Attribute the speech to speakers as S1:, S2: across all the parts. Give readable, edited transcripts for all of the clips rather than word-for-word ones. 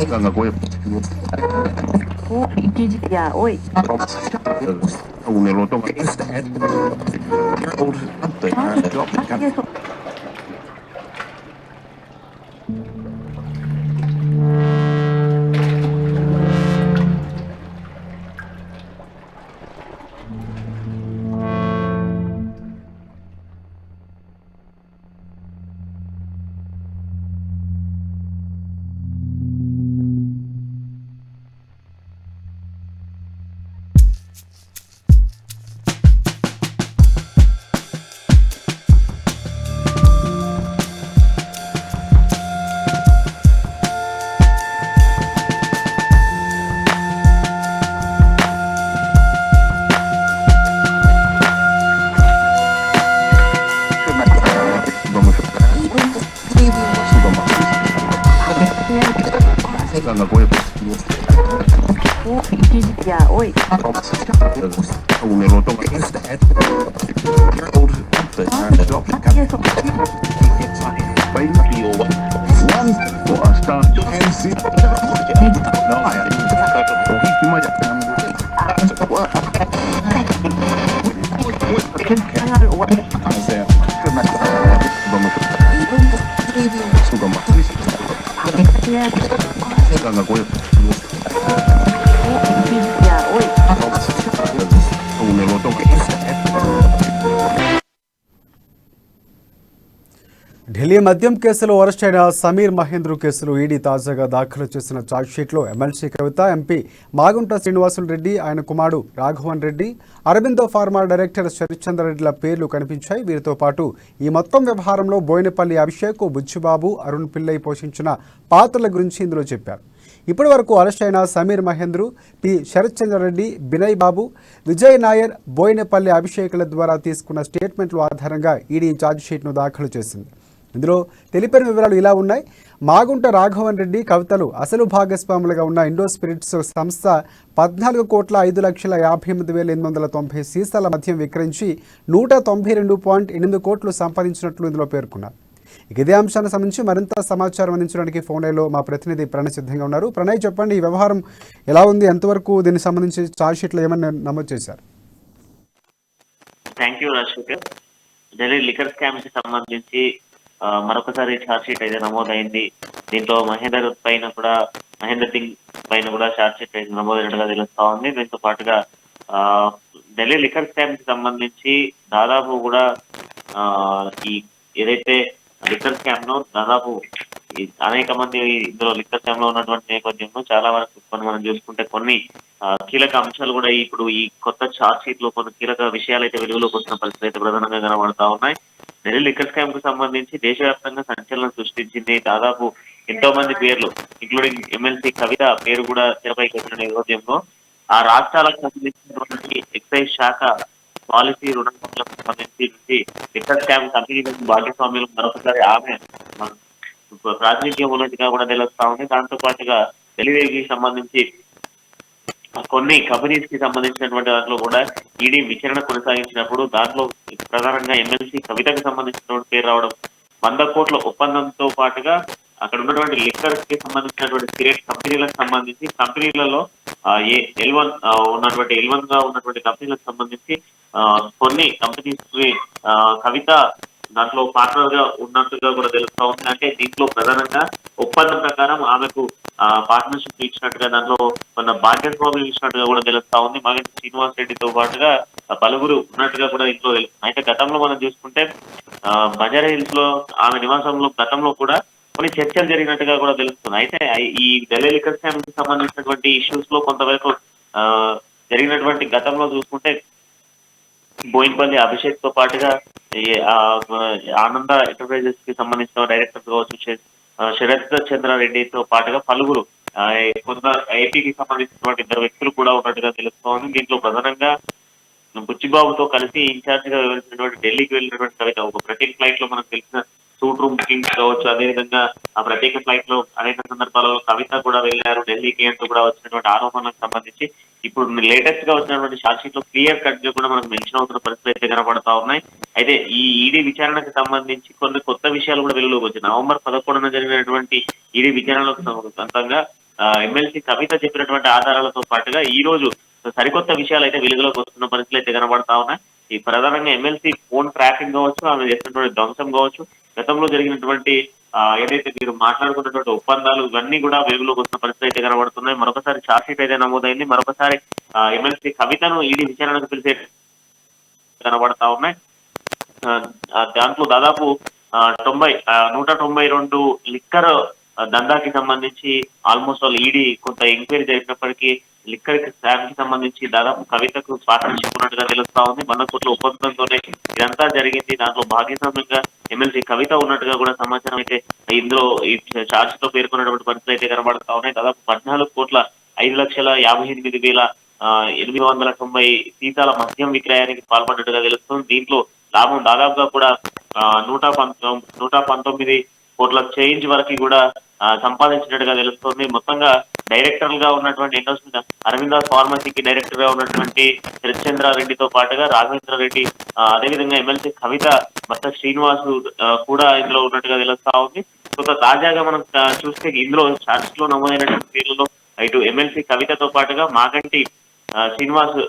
S1: Ganga Goya.
S2: Ya, oi.
S1: Un eloto. Ganga Goya.
S2: Ya, oi.
S1: Un eloto. Ganga Goya.
S2: Ya, oi.
S1: Un eloto.
S3: Delhi మద్యం కేసులో arrest అయిన సమీర్ మహేంద్ర కేసులో ED తాజాగా దాఖలు చేసిన ఛార్జ్షీట్లో ఎమ్మెల్సీ కవిత, ఎంపీ మాగుంట శ్రీనివాసులు రెడ్డి, ఆయన కుమారుడు రాఘవన్ రెడ్డి, అరబిందో ఫార్మా డైరెక్టర్ శరత్చంద్ర రెడ్డిల పేర్లు కనిపించాయి. వీరితో పాటు ఈ మొత్తం వ్యవహారంలో బోయినపల్లి అభిషేక్, బుచ్చిబాబు, అరుణ్ పిల్లై పోషించిన పాత్రల గురించి ఇందులో చెప్పారు. ఇప్పటి వరకు అరెస్ట్ అయిన సమీర్ మహేంద్ర, పి శరత్చంద్ర రెడ్డి, బినయ్ బాబు, విజయ్ నాయర్, బోయినపల్లి అభిషేక్ల ద్వారా తీసుకున్న స్టేట్మెంట్ల ఆధారంగా ఈడీ ఛార్జ్షీట్ను దాఖలు చేసింది. ఇందులో తెలిపిన వివరాలు ఇలా ఉన్నాయి. మాగుంట రాఘవన్ రెడ్డి, కవితలు అసలు భాగస్వాములుగా ఉన్న ఇండో స్పిరిట్స్ సంస్థ 14,05,58,890 సీసాల మద్యం విక్రయించి 192.8 కోట్లు సంపాదించినట్లు ఇందులో పేర్కొన్నారు. ఇదే అంశానికి సంబంధించి మరింత సమాచారం అందించడానికి ఫోన్ లైన్లో మా ప్రతినిధి ప్రణయ్ సిద్ధంగా ఉన్నారు. ప్రణయ్, చెప్పండి, ఈ వ్యవహారం ఎలా ఉంది? ఎంతవరకు దీనికి సంబంధించి ఛార్జ్షీట్లో ఏమన్నా నమోదు చేశారు?
S4: Thank you Rajasekhar. Delhi liquor scam కి సంబంధించి మరొకసారి ఛార్జ్ షీట్ అయితే నమోదైంది. దీంట్లో మహేందర్ సింగ్ పైన కూడా ఛార్జ్ షీట్ అయితే నమోదైనట్టుగా తెలుస్తా ఉంది. దీంతో పాటుగా ఢిల్లీ లిక్కర్ స్కామ్ కి సంబంధించి దాదాపు కూడా ఈ ఏదైతే లిక్కర్ స్కామ్ లో దాదాపు అనేక మంది ఇందులో లిక్కర్ స్కామ్ లో ఉన్నటువంటి నేపథ్యంలో చాలా వరకు మనం చూసుకుంటే కొన్ని కీలక అంశాలు కూడా ఇప్పుడు ఈ కొత్త ఛార్జ్ షీట్ లో కొన్ని కీలక విషయాలు అయితే వెలుగులోకి వచ్చిన పరిస్థితి అయితే ప్రధానంగా కనబడతా ఉన్నాయి. ఢిల్లీ లిక్కర్ స్కామ్ కు సంబంధించి దేశవ్యాప్తంగా సంచలనం సృష్టించింది. దాదాపు ఎంతో మంది పేర్లు, ఇంక్లూడింగ్ ఎమ్మెల్సీ కవిత పేరు కూడా తెరపైకి వచ్చిన నేపథ్యంలో ఆ రాష్ట్రాలకు సంబంధించినటువంటి ఎక్సైజ్ శాఖ పాలసీ రుణాలకు సంబంధించి లిక్కర్ స్కామ్ కంపెనీలకు భాగస్వామ్యులు మరొకసారి ఆమె ప్రాతినిధ్యం ఉన్నట్టుగా కూడా తెలుస్తా ఉంది. దాంతో పాటుగా ఢిల్లీకి సంబంధించి కొన్ని కంపెనీస్ కి సంబంధించినటువంటి దాంట్లో కూడా ఈడీ విచారణ కొనసాగించినప్పుడు దాంట్లో ప్రధానంగా ఎమ్మెల్సీ కవితకు సంబంధించినటువంటి పేరు రావడం, 100 కోట్ల ఒప్పందంతో పాటుగా అక్కడ ఉన్నటువంటి లిక్కర్స్ కి సంబంధించినటువంటి స్పిరిట్ కంపెనీలకు సంబంధించి కంపెనీలలో L1 గా ఉన్నటువంటి కంపెనీలకు సంబంధించి కొన్ని కంపెనీస్ కి కవిత దాంట్లో పార్ట్నర్ గా ఉన్నట్టుగా కూడా తెలుస్తా ఉంది. అంటే దీంట్లో ప్రధానంగా ఒప్పందం ప్రకారం ఆమెకు పార్ట్నర్షిప్ ఇచ్చినట్టుగా, దాంట్లో మన భాగ్యస్వామి ఇచ్చినట్టుగా కూడా తెలుస్తా ఉంది. మాగంటి శ్రీనివాస్ రెడ్డితో పాటుగా పలువురు ఉన్నట్టుగా కూడా ఇంట్లో తెలుస్తుంది. అయితే గతంలో మనం చూసుకుంటే బంజారా హిల్స్ లో ఆమె నివాసంలో గతంలో కూడా కొన్ని చర్చలు జరిగినట్టుగా కూడా తెలుస్తుంది. అయితే ఈ ఢిల్లీ లిక్కర్ స్కామ్ కి సంబంధించినటువంటి ఇష్యూస్ లో కొంతవరకు జరిగినటువంటి గతంలో చూసుకుంటే బోయినపల్లి అభిషేక్ తో పాటుగా ఆనంద ఎంటర్ప్రైజెస్ కి సంబంధించిన డైరెక్టర్ కావచ్చు శరత్ చంద్ర రెడ్డితో పాటుగా పలువురు కొంత ఏపీకి సంబంధించినటువంటి 2 వ్యక్తులు కూడా ఉన్నట్టుగా తెలుస్తోంది. దీంట్లో ప్రధానంగా బుచ్చిబాబుతో కలిసి ఇన్ఛార్జ్ గా వివరించినటువంటి ఢిల్లీకి వెళ్ళినటువంటి కవిత ఒక ప్రత్యేక ఫ్లైట్ లో మనకు తెలిసిన సూట్ రూమ్ బుకింగ్ కావచ్చు, అదేవిధంగా ఆ ప్రత్యేక ఫ్లైట్ లో అనేక సందర్భాలలో కవిత కూడా వెళ్ళారు ఢిల్లీకి అంటూ కూడా వచ్చినటువంటి ఆరోపణలకు సంబంధించి ఇప్పుడు లేటెస్ట్ గా వచ్చినటువంటి ఛార్జ్ షీట్ లో క్లియర్ కట్ గా కూడా మనకు మెన్షన్ అవుతున్న పరిస్థితులు అయితే కనబడతా ఉన్నాయి. అయితే ఈ ఈడీ విచారణకు సంబంధించి కొన్ని కొత్త విషయాలు కూడా వెలుగులోకి వచ్చాయి. నవంబర్ 11న జరిగినటువంటి ఈడీ విచారణకు సంతంగా ఎమ్మెల్సీ కవిత చెప్పినటువంటి ఆధారాలతో పాటుగా ఈ రోజు సరికొత్త విషయాలు అయితే వెలుగులోకి వస్తున్న పరిస్థితులు అయితే కనబడతా ఉన్నాయి. ఈ ప్రధానంగా ఎమ్మెల్సీ ఫోన్ ట్రాకింగ్ కావచ్చు, ఆమె చేసినటువంటి ధ్వంసం కావచ్చు, గతంలో జరిగినటువంటి ఏదైతే మీరు మాట్లాడుకున్నటువంటి ఒప్పందాలు ఇవన్నీ కూడా వెలుగులోకి వస్తున్న పరిస్థితి అయితే కనబడుతున్నాయి. మరొకసారి ఛార్జ్ షీట్ అయితే నమోదైంది. మరొకసారి ఎమ్మెల్సీ కవితను ఈడీ విచారణకు పిలిచే కనబడతా ఉన్నాయి. దాంట్లో దాదాపు 192 లిక్కర్ దందాకి సంబంధించి ఆల్మోస్ట్ ఆల్ ఈడీ కొంత ఎంక్వైరీ జరిగినప్పటికీ లిక్కర్ స్కామ్ కి సంబంధించి దాదాపు కవితకు పార్ట్నర్షిప్ ఉన్నట్టుగా తెలుస్తా ఉంది. 100 కోట్ల ఒప్పందంతోనే ఇదంతా జరిగింది. దాంట్లో భాగస్వామ్యంగా ఎమ్మెల్సీ కవిత ఉన్నట్టుగా కూడా సమాచారం అయితే ఇందులో ఈ ఛార్జ్ లో పేర్కొన్నటువంటి పరిస్థితులు అయితే కనబడతా ఉన్నాయి. దాదాపు 14,58,890 సీసాల మద్యం విక్రయానికి పాల్పడినట్టుగా తెలుస్తుంది. దీంట్లో లాభం దాదాపుగా కూడా 119 కోట్ల చేంజ్ వరకు కూడా సంపాదించినట్టుగా తెలుస్తుంది. మొత్తంగా డైరెక్టర్లుగా ఉన్నటువంటి అరవిందాస్ ఫార్మసీకి డైరెక్టర్ గా ఉన్నటువంటి రెడ్డితో పాటుగా రాఘవేంద్ర రెడ్డి, అదేవిధంగా ఎమ్మెల్సీ కవిత భర్త శ్రీనివాసు కూడా ఇందులో ఉన్నట్టుగా తెలుస్తా ఉంది. కొంత తాజాగా మనం చూస్తే ఇందులో ఛార్జ్ లో నమోదైనటువంటి పేర్లలో ఇటు ఎమ్మెల్సీ కవితతో పాటుగా మాగంటి శ్రీనివాస్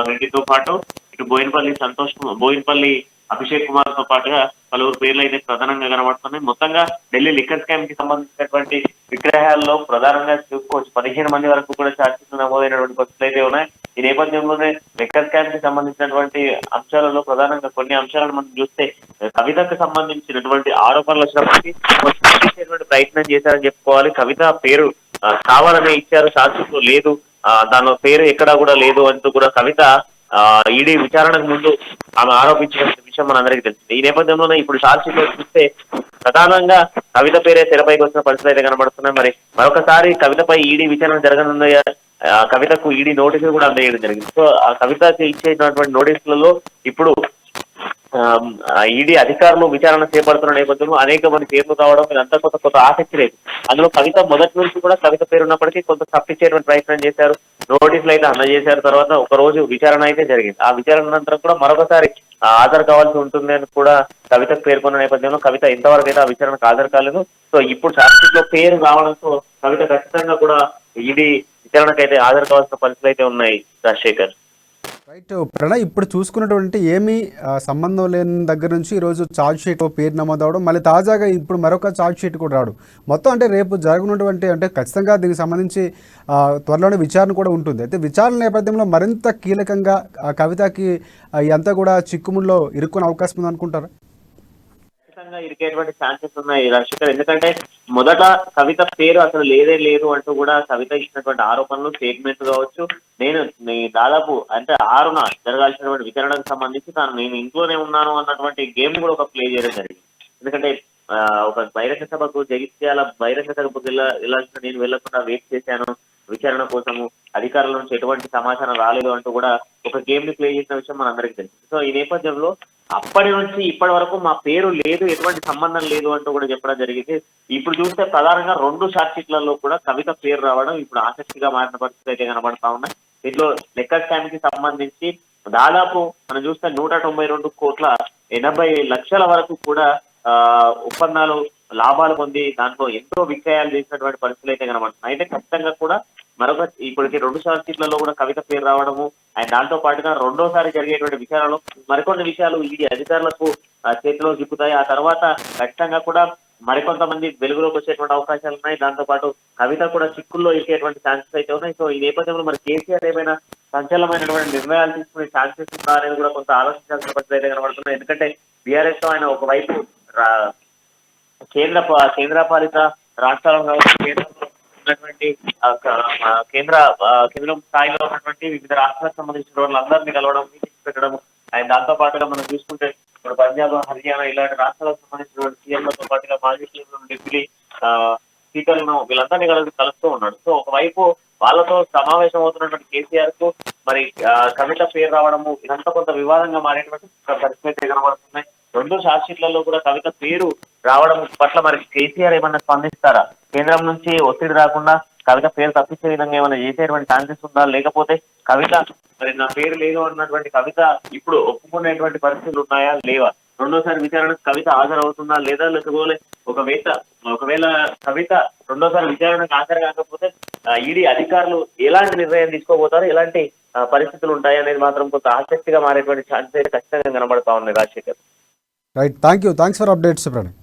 S4: రెడ్డితో పాటు ఇటు బోయినపల్లి అభిషేక్ కుమార్ తో పాటుగా పలువురు పేర్లు అయితే ప్రధానంగా కనబడుతున్నాయి. మొత్తంగా ఢిల్లీ లిక్కర్ స్కామ్ కి సంబంధించినటువంటి విగ్రహాల్లో ప్రధానంగా చూసుకోవచ్చు 15 మంది వరకు కూడా ఛార్జీలు నమోదైనటువంటి పరిస్థితులు అయితే ఉన్నాయి. ఈ నేపథ్యంలోనే లిక్కర్ స్కామ్ కి సంబంధించినటువంటి అంశాలలో ప్రధానంగా కొన్ని అంశాలను మనం చూస్తే కవితకు సంబంధించినటువంటి ఆరోపణలు వచ్చినప్పటికీ ప్రయత్నం చేశారని చెప్పుకోవాలి. కవిత పేరు కావాలనే ఇచ్చారు, ఛార్జీలో లేదు, దానిలో పేరు ఎక్కడా కూడా లేదు అంటూ కూడా కవిత ఈడీ విచారణకు ముందు ఆమె ఆరోపించిన విషయం మనందరికీ తెలిసింది. ఈ నేపథ్యంలోనే ఇప్పుడు ఛార్జ్ షీట్ లో చూస్తే ప్రధానంగా కవిత పేరే తెరపైకి వచ్చిన పరిస్థితులు అయితే కనబడుతున్నాయి. మరి మరొకసారి కవితపై ఈడీ విచారణ జరగనుంది. కవితకు ఈడీ నోటీసులు కూడా అందజేయడం జరిగింది. సో ఆ కవితకి ఇచ్చేటువంటి నోటీసులలో ఇప్పుడు ఈడీ అధికారులు విచారణ చేపడుతున్న నేపథ్యంలో అనేక మంది పేర్లు కావడం ఇదంతా కొంత ఆసక్తి లేదు. అందులో కవిత మొదటి నుంచి కూడా కవిత పేరు ఉన్నప్పటికీ కొంత తప్పించేటువంటి ప్రయత్నం చేశారు, నోటీసులు అయితే అందజేశారు. తర్వాత ఒక రోజు విచారణ అయితే జరిగింది. ఆ విచారణ అనంతరం కూడా మరొకసారి హాజరు కావాల్సి ఉంటుంది అని కూడా కవితకు పేర్కొన్న నేపథ్యంలో కవిత ఇంతవరకు అయితే ఆ విచారణకు హాజరు కాలేదు. సో ఇప్పుడు ఛార్జ్షీట్ లో పేరు రావడంతో కవిత ఖచ్చితంగా కూడా ఈడీ విచారణకు అయితే హాజరు కావాల్సిన పరిస్థితులు అయితే ఉన్నాయి. రాజశేఖర్
S3: రైట్ ప్రణయ్, ఇప్పుడు చూసుకున్నటువంటి ఏమీ సంబంధం లేని దగ్గర నుంచి ఈరోజు ఛార్జ్ షీట్ పేరు నమోదవడం, మళ్ళీ తాజాగా ఇప్పుడు మరొక ఛార్జ్ షీట్ కూడా రావడం, మొత్తం అంటే రేపు జరగనున్నటువంటి అంటే ఖచ్చితంగా దీనికి సంబంధించి త్వరలోనే విచారణ కూడా ఉంటుంది. అయితే విచారణ నేపథ్యంలో మరింత కీలకంగా కవితకి అంతా కూడా చిక్కుముల్లో ఇరుక్కునే అవకాశం ఉంది అనుకుంటారా?
S4: ఇరికేటువంటి ఛాన్సెస్ ఉన్నాయి రాజశేఖర్. ఎందుకంటే మొదట కవిత పేరు అసలు లేదు అంటూ కూడా కవిత ఇచ్చినటువంటి ఆరోపణలు, స్టేట్మెంట్ కావచ్చు, నేను దాదాపు అంటే 6న జరగాల్సినటువంటి విచారణకు సంబంధించి నేను ఇంట్లోనే ఉన్నాను అన్నటువంటి గేమ్ కూడా ఒక ప్లే చేయడం జరిగింది. ఎందుకంటే ఒక బహిరంగ సభకు జగిత్యాల బహిరంగ సభకు వెళ్ళాల్సిన నేను వెళ్లకుండా వెయిట్ చేశాను విచారణ కోసము, అధికారుల నుంచి ఎటువంటి సమాచారం రాలేదు అంటూ కూడా ఒక గేమ్ ని ప్లే చేసిన విషయం మనందరికీ తెలుసు. సో ఈ నేపథ్యంలో అప్పటి నుంచి ఇప్పటి వరకు మా పేరు లేదు, ఎటువంటి సంబంధం లేదు అంటూ కూడా చెప్పడం జరిగింది. ఇప్పుడు చూస్తే ప్రధానంగా 2 ఛార్జ్ షీట్లలో కూడా కవిత పేరు రావడం ఇప్పుడు ఆసక్తిగా మారిన పరిస్థితి అయితే కనబడతా ఉన్నాయి. దీంట్లో లెక్కర్ స్కామ్ కి సంబంధించి దాదాపు మనం చూస్తే 192 కోట్ల 80 లక్షల వరకు కూడా ఒప్పందాలు లాభాలు పొంది దాంట్లో ఎంతో విక్రయాలు చేసినటువంటి పరిస్థితులు అయితే కనబడుతున్నాయి. అయితే ఖచ్చితంగా కూడా మరొక ఇప్పటికి 2 ఛార్జ్ షీట్లలో కూడా కవిత పేరు రావడము అండ్ దాంతో పాటుగా రెండోసారి జరిగేటువంటి విచారణలో మరికొన్ని విషయాలు ఈడీ అధికారులకు చేతిలో చిక్కుతాయి. ఆ తర్వాత ఖచ్చితంగా కూడా మరికొంతమంది వెలుగులోకి వచ్చేటువంటి అవకాశాలు ఉన్నాయి. దాంతో పాటు కవిత కూడా చిక్కుల్లో ఇచ్చేటువంటి ఛాన్సెస్ అయితే ఉన్నాయి. సో ఈ నేపథ్యంలో మరి కేసీఆర్ ఏమైనా సంచలనమైనటువంటి నిర్ణయాలు తీసుకునే ఛాన్సెస్ ఉందా అనేది కూడా కొంత ఆలోచించాల్సిన పరిస్థితి అయితే కనబడుతున్నాయి. ఎందుకంటే బీఆర్ఎస్ తో ఆయన ఒకవైపు కేంద్రపాలిత రాష్ట్రాలు ఉన్నటువంటి కేంద్రం స్థాయిలో ఉన్నటువంటి వివిధ రాష్ట్రాలకు సంబంధించిన వాళ్ళందరినీ కలవడం, మీటింగ్స్ పెట్టడం అండ్ దాంతో పాటుగా మనం చూసుకుంటే ఇప్పుడు పంజాబ్, హర్యానా ఇలాంటి రాష్ట్రాలకు సంబంధించినటువంటి సీఎంలతో పాటుగా మాజీ సీఎంలు, డిప్యూటీ స్పీకర్లను వీళ్ళందరినీ కలుస్తూ ఉన్నాడు. సో ఒకవైపు వాళ్ళతో సమావేశం అవుతున్నటువంటి కేసీఆర్ కు మరి కవిత పేరు రావడము ఇదంతా కొంత వివాదంగా మారేటువంటి పరిస్థితి కనబడుతున్నాయి. 2 ఛార్జ్ షీట్లలో కూడా కవిత పేరు రావడం పట్ల మరి కేసీఆర్ ఏమన్నా స్పందిస్తారా? కేంద్రం నుంచి ఒత్తిడి రాకుండా కవిత పేరు తప్పించే విధంగా ఏమైనా చేసేటువంటి ఛాన్సెస్ ఉందా? లేకపోతే కవిత మరి నా పేరు లేదు అన్నటువంటి కవిత ఇప్పుడు ఒప్పుకునేటువంటి పరిస్థితులు ఉన్నాయా లేవా? రెండోసారి విచారణకు కవిత హాజరవుతుందా లేదా? లేకపోతే ఒకవేళ కవిత రెండోసారి విచారణకు హాజరు కాకపోతే ఈడీ అధికారులు ఎలాంటి నిర్ణయం తీసుకోబోతారు, ఎలాంటి పరిస్థితులు ఉంటాయి అనేది మాత్రం కొంత ఆసక్తిగా మారేటువంటి ఛాన్స్ అయితే ఖచ్చితంగా కనబడతా ఉన్నాయి Rajasekhar.
S3: Right, thanks for updates Pranay.